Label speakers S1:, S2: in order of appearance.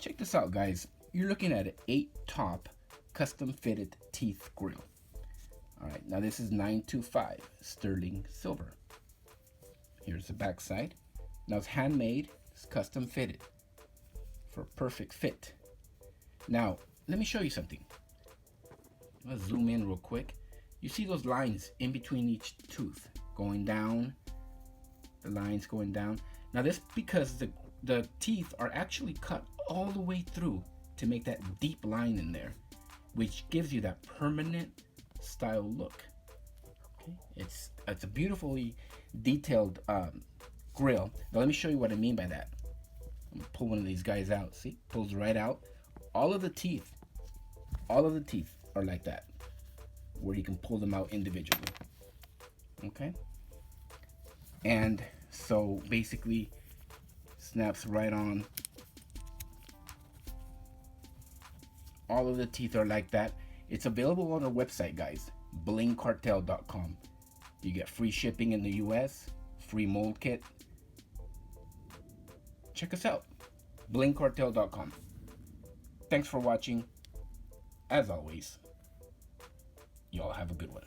S1: Check this out, guys. You're looking at an 8-top custom fitted teeth grill. All right, now this is 925 sterling silver. Here's the back side. Now it's handmade, it's custom fitted for a perfect fit. Now, let me show you something. Let's zoom in real quick. You see those lines in between each tooth going down, the lines going down. Now this because the teeth are actually cut all the way through to make that deep line in there, which gives you that permanent style look. Okay, it's a beautifully detailed grill. Now let me show you what I mean by that. I'm gonna pull one of these guys out. See, pulls right out. All of the teeth are like that, where you can pull them out individually. Okay, and so basically snaps right on. All of the teeth are like that. It's available on our website, guys, blingcartel.com. You get free shipping in the US, free mold kit. Check us out, blingcartel.com. Thanks for watching. As always, y'all have a good one.